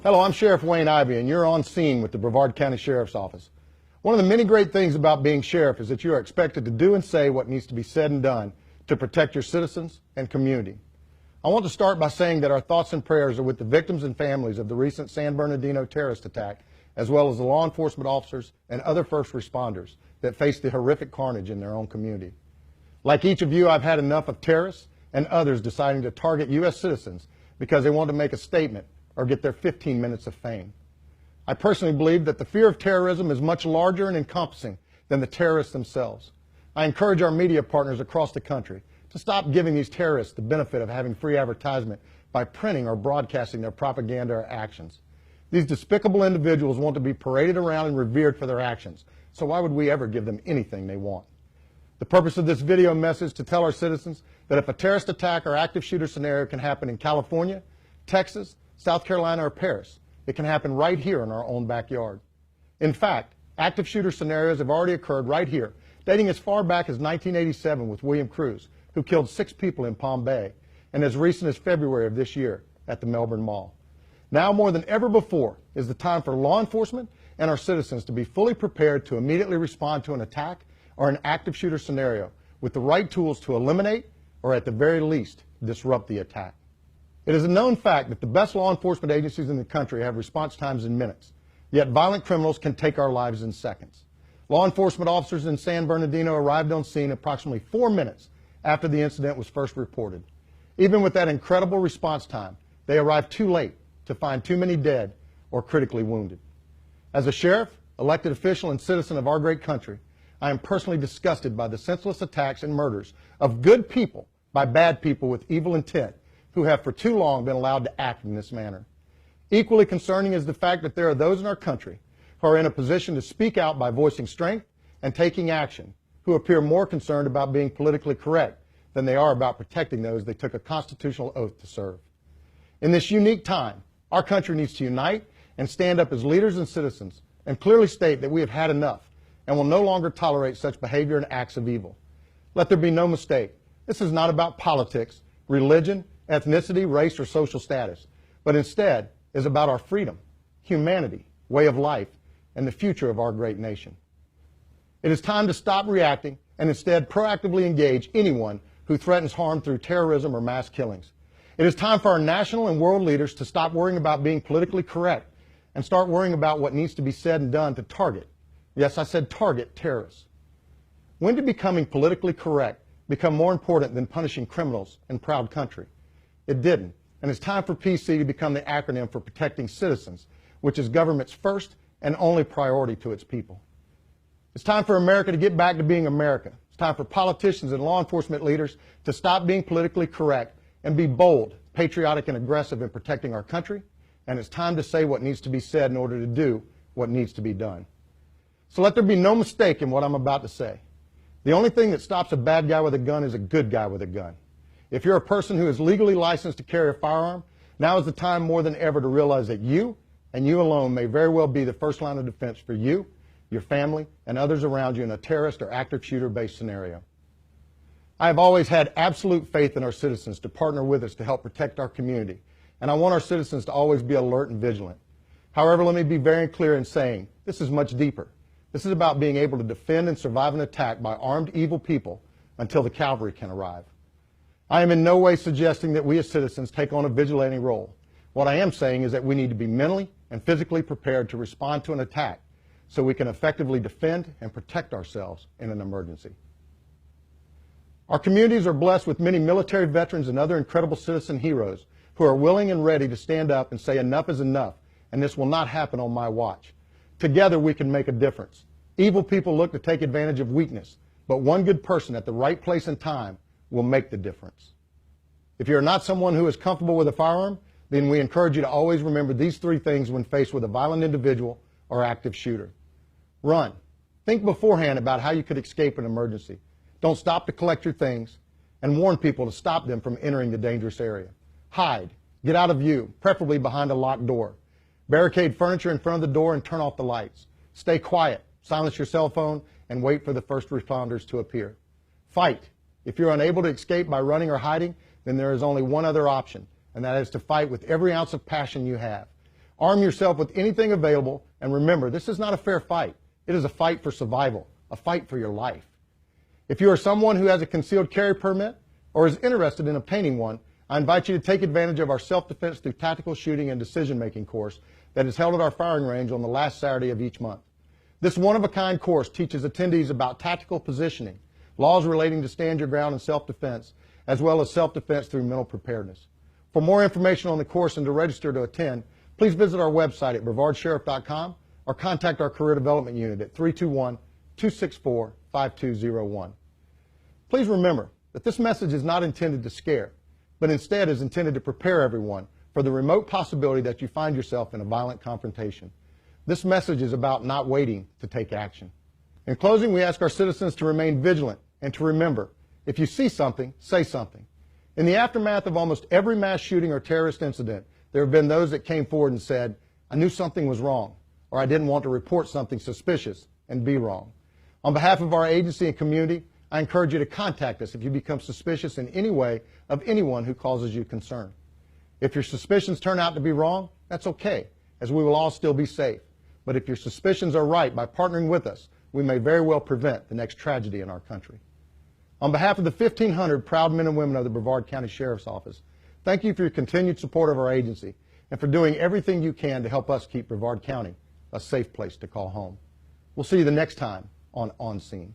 Hello, I'm Sheriff Wayne Ivey, and you're on scene with the Brevard County Sheriff's Office. One of the many great things about being sheriff is that you are expected to do and say what needs to be said and done to protect your citizens and community. I want to start by saying that our thoughts and prayers are with the victims and families of the recent San Bernardino terrorist attack, as well as the law enforcement officers and other first responders that faced the horrific carnage in their own community. Like each of you, I've had enough of terrorists and others deciding to target U.S. citizens because they want to make a statement or get their 15 minutes of fame. I personally believe that the fear of terrorism is much larger and encompassing than the terrorists themselves. I encourage our media partners across the country to stop giving these terrorists the benefit of having free advertisement by printing or broadcasting their propaganda or actions. These despicable individuals want to be paraded around and revered for their actions, so why would we ever give them anything they want? The purpose of this video message is to tell our citizens that if a terrorist attack or active shooter scenario can happen in California, Texas, South Carolina, or Paris, it can happen right here in our own backyard. In fact, active shooter scenarios have already occurred right here, dating as far back as 1987 with William Cruz, who killed 6 people in Palm Bay, and as recent as February of this year at the Melbourne Mall. Now more than ever before is the time for law enforcement and our citizens to be fully prepared to immediately respond to an attack or an active shooter scenario with the right tools to eliminate or at the very least disrupt the attack. It is a known fact that the best law enforcement agencies in the country have response times in minutes, yet violent criminals can take our lives in seconds. Law enforcement officers in San Bernardino arrived on scene approximately 4 minutes after the incident was first reported. Even with that incredible response time, they arrived too late to find too many dead or critically wounded. As a sheriff, elected official, and citizen of our great country, I am personally disgusted by the senseless attacks and murders of good people by bad people with evil intent who have for too long been allowed to act in this manner. Equally concerning is the fact that there are those in our country who are in a position to speak out by voicing strength and taking action, who appear more concerned about being politically correct than they are about protecting those they took a constitutional oath to serve. In this unique time, our country needs to unite and stand up as leaders and citizens and clearly state that we have had enough and will no longer tolerate such behavior and acts of evil. Let there be no mistake. This is not about politics, religion, ethnicity, race, or social status, but instead is about our freedom, humanity, way of life, and the future of our great nation. It is time to stop reacting and instead proactively engage anyone who threatens harm through terrorism or mass killings. It is time for our national and world leaders to stop worrying about being politically correct and start worrying about what needs to be said and done to target, yes, I said target, terrorists. When did becoming politically correct become more important than punishing criminals in proud country? It didn't, and it's time for PC to become the acronym for protecting citizens, which is government's first and only priority to its people. It's time for America to get back to being America. It's time for politicians and law enforcement leaders to stop being politically correct and be bold, patriotic, and aggressive in protecting our country, and it's time to say what needs to be said in order to do what needs to be done. So let there be no mistake in what I'm about to say. The only thing that stops a bad guy with a gun is a good guy with a gun. If you're a person who is legally licensed to carry a firearm, now is the time more than ever to realize that you and you alone may very well be the first line of defense for you, your family, and others around you in a terrorist or active shooter-based scenario. I have always had absolute faith in our citizens to partner with us to help protect our community, and I want our citizens to always be alert and vigilant. However, let me be very clear in saying this is much deeper. This is about being able to defend and survive an attack by armed evil people until the cavalry can arrive. I am in no way suggesting that we as citizens take on a vigilante role. What I am saying is that we need to be mentally and physically prepared to respond to an attack so we can effectively defend and protect ourselves in an emergency. Our communities are blessed with many military veterans and other incredible citizen heroes who are willing and ready to stand up and say enough is enough, and this will not happen on my watch. Together we can make a difference. Evil people look to take advantage of weakness, but one good person at the right place and time will make the difference. If you're not someone who is comfortable with a firearm, then we encourage you to always remember these 3 things when faced with a violent individual or active shooter. Run. Think beforehand about how you could escape an emergency. Don't stop to collect your things, and warn people to stop them from entering the dangerous area. Hide. Get out of view, preferably behind a locked door. Barricade furniture in front of the door and turn off the lights. Stay quiet. Silence your cell phone and wait for the first responders to appear. Fight. If you're unable to escape by running or hiding, then there is only one other option, and that is to fight with every ounce of passion you have. Arm yourself with anything available, and remember, this is not a fair fight. It is a fight for survival, a fight for your life. If you are someone who has a concealed carry permit or is interested in obtaining one, I invite you to take advantage of our self-defense through tactical shooting and decision-making course that is held at our firing range on the last Saturday of each month. This one-of-a-kind course teaches attendees about tactical positioning, laws relating to stand your ground and self-defense, as well as self-defense through mental preparedness. For more information on the course and to register to attend, please visit our website at brevardsheriff.com or contact our Career Development Unit at 321-264-5201. Please remember that this message is not intended to scare, but instead is intended to prepare everyone for the remote possibility that you find yourself in a violent confrontation. This message is about not waiting to take action. In closing, we ask our citizens to remain vigilant and to remember, if you see something, say something. In the aftermath of almost every mass shooting or terrorist incident, there have been those that came forward and said, I knew something was wrong, or I didn't want to report something suspicious and be wrong. On behalf of our agency and community, I encourage you to contact us if you become suspicious in any way of anyone who causes you concern. If your suspicions turn out to be wrong, that's okay, as we will all still be safe. But if your suspicions are right, by partnering with us, we may very well prevent the next tragedy in our country. On behalf of the 1,500 proud men and women of the Brevard County Sheriff's Office, thank you for your continued support of our agency and for doing everything you can to help us keep Brevard County a safe place to call home. We'll see you the next time on Scene.